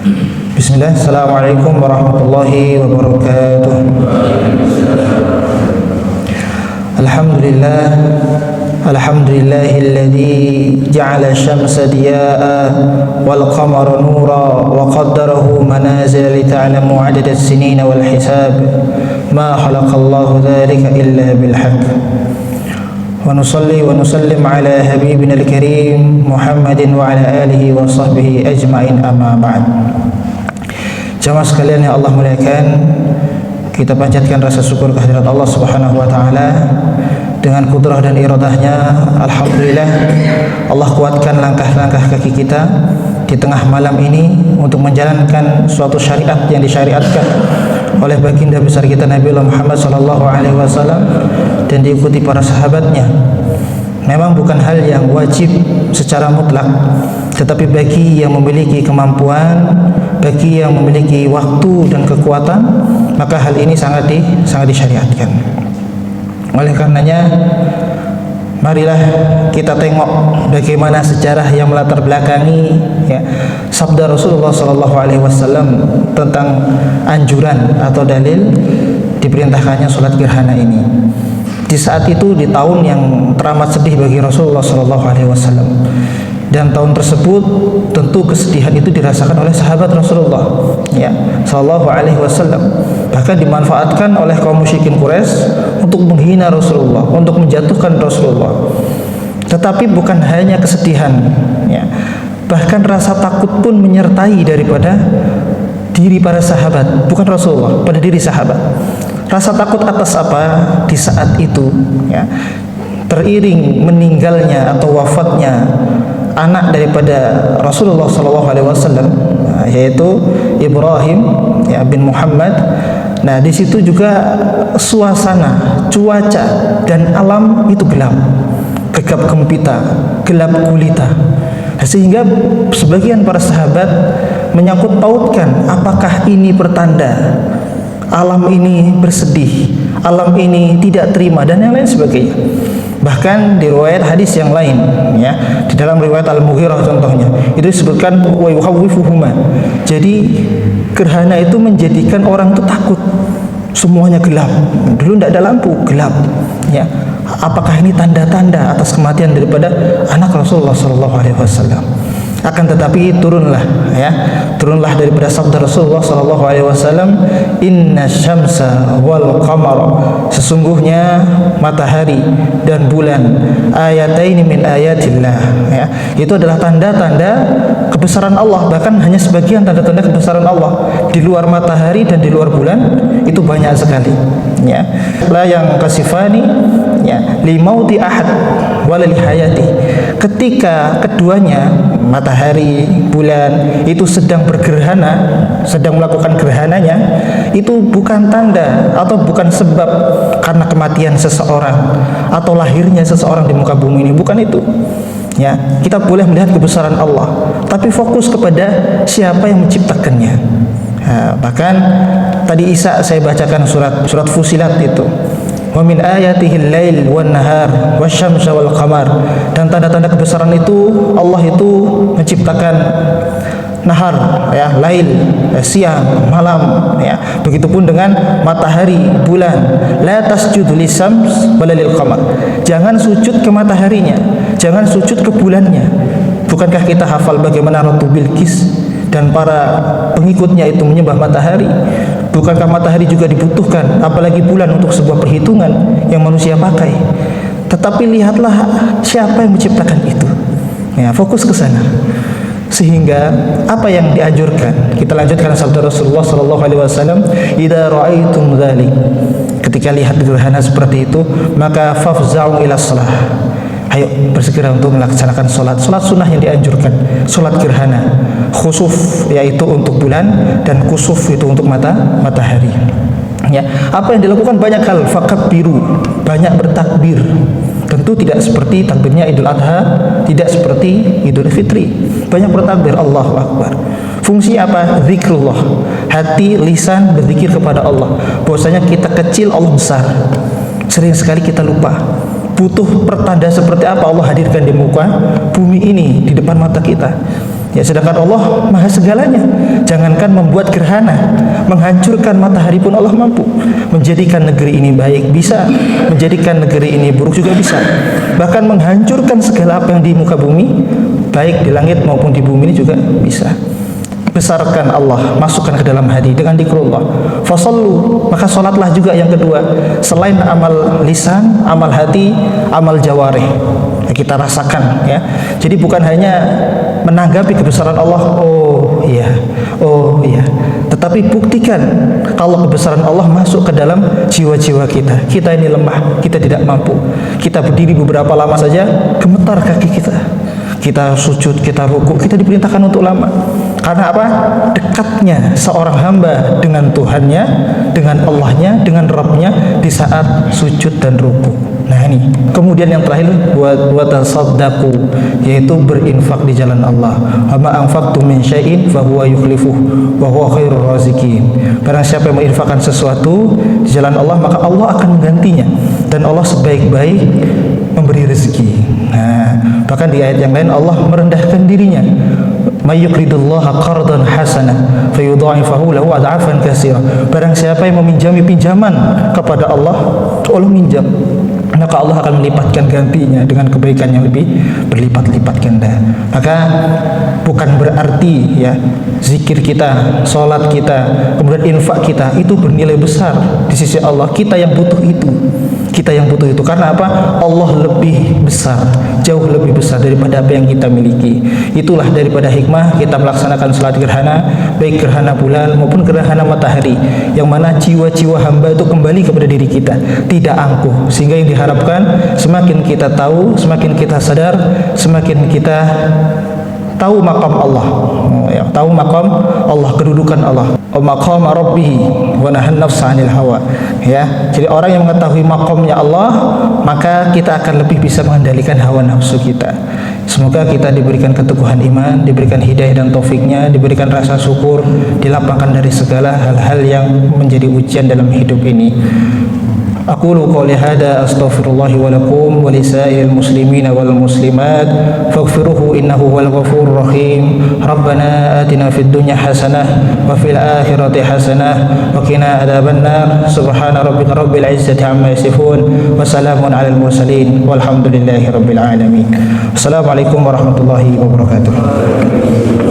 Bismillah, Assalamualaikum warahmatullahi wabarakatuh. Alhamdulillah, alhamdulillahilladzi ja'ala asy-syamsa diyaa'a wal qamara nura wa qaddarahu manazila li ta'lamu 'adada as-sinina wal hisab. Ma khalaqallahu dzalika illa bil haqq. Wa nusalli wa nusallim ala habibina al-karim Muhammadin wa ala alihi wa sahbihi ajma'in, amma ba'd. Jamaah sekalian yang Allah muliakan, kita panjatkan rasa syukur kehadirat Allah Subhanahu wa taala. Dengan kudrah dan iradahnya, alhamdulillah Allah kuatkan langkah-langkah kaki kita di tengah malam ini untuk menjalankan suatu syariat yang disyariatkan oleh baginda besar kita Nabi Muhammad sallallahu alaihi wasallam dan diikuti para sahabatnya. Memang bukan hal yang wajib secara mutlak, tetapi bagi yang memiliki kemampuan, bagi yang memiliki waktu dan kekuatan, maka hal ini sangat disyariatkan. Oleh karenanya, marilah kita tengok bagaimana sejarah yang melatar belakangi sabda Rasulullah sallallahu alaihi wasallam tentang anjuran atau dalil diperintahkannya salat gerhana ini. Di saat itu, di tahun yang teramat sedih bagi Rasulullah sallallahu alaihi wasallam. Dan tahun tersebut tentu kesedihan itu dirasakan oleh sahabat Rasulullah sallallahu alaihi wasallam. Bahkan dimanfaatkan oleh kaum musyrikin Quraisy untuk menghina Rasulullah, untuk menjatuhkan Rasulullah. Tetapi bukan hanya kesedihan, bahkan rasa takut pun menyertai daripada diri para sahabat, bukan Rasulullah, pada diri sahabat. Rasa takut atas apa? Di saat itu teriring meninggalnya atau wafatnya anak daripada Rasulullah SAW, yaitu Ibrahim bin Muhammad. Nah, di situ juga suasana, cuaca dan alam itu gelap, gegap gempita, gelap gulita. Sehingga sebagian para sahabat menyangkut pautkan, apakah ini pertanda alam ini bersedih, alam ini tidak terima, dan yang lain sebagainya. Bahkan di riwayat hadis yang lain, di dalam riwayat Al-Mughirah contohnya, itu disebutkan wa yukhawwifuhuma. Jadi gerhana itu menjadikan orang itu takut, semuanya gelap. Dulu tidak ada lampu, gelap. Apakah ini tanda-tanda atas kematian daripada anak Rasulullah SAW? Akan tetapi turunlah daripada sabda Rasulullah SAW, inna syamsa wal qamar, sesungguhnya matahari dan bulan, ayataini min ayatillah, itu adalah tanda-tanda kebesaran Allah. Bahkan hanya sebagian tanda-tanda kebesaran Allah. Di luar matahari dan di luar bulan itu banyak sekali. La yang kasifani li mauti ahad wala li hayati. Ketika keduanya, matahari, bulan, itu sedang bergerhana, sedang melakukan gerhananya, itu bukan tanda atau bukan sebab karena kematian seseorang atau lahirnya seseorang di muka bumi ini, bukan itu. Kita boleh melihat kebesaran Allah, tapi fokus kepada siapa yang menciptakannya. Bahkan tadi Isa saya bacakan surat Fusilat itu, wa min ayatihil lail wan nahar wasyamsa wal qamar, dan tanda-tanda kebesaran itu Allah itu menciptakan nahar, lail, siang, malam, begitupun dengan matahari, bulan. La tasjudu lisams wala lil qamar, jangan sujud ke mataharinya, jangan sujud ke bulannya. Bukankah kita hafal bagaimana Ratu Bilqis dan para pengikutnya itu menyembah matahari? Bukankah matahari juga dibutuhkan, apalagi bulan, untuk sebuah perhitungan yang manusia pakai? Tetapi lihatlah siapa yang menciptakan itu. Fokus ke sana. Sehingga apa yang dianjurkan, kita lanjutkan sabda Rasulullah SAW, idza ra'aitum dzalik, ketika lihat gerhana seperti itu, maka fafza'u ila shalah, ayo bersegera untuk melaksanakan sholat sunnah yang dianjurkan, sholat gerhana, khusuf yaitu untuk bulan, dan kusuf itu untuk matahari. Apa yang dilakukan? Banyak hal. Fakabbiru, banyak bertakbir. Tentu tidak seperti takbirnya Idul Adha, tidak seperti Idul Fitri. Banyak bertakbir, Allahu Akbar. Fungsi apa? Zikrullah. Hati, lisan berzikir kepada Allah. Bahwasanya kita kecil, Allah besar. Sering sekali kita lupa. Butuh pertanda seperti apa Allah hadirkan di muka bumi ini, di depan mata kita. Ya, sedangkan Allah maha segalanya. Jangankan membuat gerhana, menghancurkan matahari pun Allah mampu. Menjadikan negeri ini baik bisa, menjadikan negeri ini buruk juga bisa. Bahkan menghancurkan segala apa yang di muka bumi, baik di langit maupun di bumi ini juga bisa. Besarkan Allah, masukkan ke dalam hati dengan zikrullah. Fasallu, maka salatlah juga yang kedua. Selain amal lisan, amal hati, amal jawarih, kita rasakan ya. Jadi bukan hanya menanggapi kebesaran Allah, oh iya, tetapi buktikan kalau kebesaran Allah masuk ke dalam jiwa-jiwa kita. Kita ini lemah, kita tidak mampu. Kita berdiri beberapa lama saja gemetar kaki kita. Kita sujud, kita rukuk, kita diperintahkan untuk lama. Karena apa? Dekatnya seorang hamba dengan Tuhannya, dengan Allahnya, dengan Rabbnya di saat sujud dan rukuk. Nah ini. Kemudian yang terakhir, buat tasaddaqu, yaitu berinfak di jalan Allah. Wa ma anfaqtum min syai'in fa huwa yukhlifuh wa huwa khairur raziqin. Barang siapa yang menginfakkan sesuatu di jalan Allah, maka Allah akan menggantinya, dan Allah sebaik-baik memberi rezeki. Nah, bahkan di ayat yang lain Allah merendahkan dirinya. May yuqridullaha qardan hasanah fayudha'ifahu lahu ad'afan katsira. Barang siapa yang meminjami pinjaman kepada Allah, Allah minjam, maka Allah akan melipatkan gantinya dengan kebaikan yang lebih berlipat-lipat ganda. Maka bukan berarti ya zikir kita, salat kita, kemudian infak kita itu bernilai besar di sisi Allah. Kita yang butuh itu. Kita yang butuh itu. Karena apa? Allah lebih besar, jauh lebih besar daripada apa yang kita miliki. Itulah daripada hikmah kita melaksanakan salat gerhana, baik gerhana bulan maupun gerhana matahari, yang mana jiwa-jiwa hamba itu kembali kepada diri kita, tidak angkuh. Sehingga yang diharapkan semakin kita tahu, semakin kita sadar, semakin kita tahu maqam Allah, ya, tahu maqam Allah, kedudukan Allah, maqam rabbih wa nahan nafsa 'anil hawa. Ya, jadi orang yang mengetahui maqamnya Allah, maka kita akan lebih bisa mengendalikan hawa nafsu kita. Semoga kita diberikan keteguhan iman, diberikan hidayah dan taufiknya, diberikan rasa syukur, dilapangkan dari segala hal-hal yang menjadi ujian dalam hidup ini. Aqulu qawli hada astaghfirullahi wa lakum wa lisa'il muslimina wal muslimat faghfiruhu innahu wal ghafurur rahim. Rabbana atina fid dunya hasanah wa fil akhirati hasanah wa qina adzabannar. Subhana rabbika rabbil izzati amma yasifun wa salamun alal mursalin walhamdulillahi rabbil alamin. Assalamualaikum warahmatullahi wabarakatuh.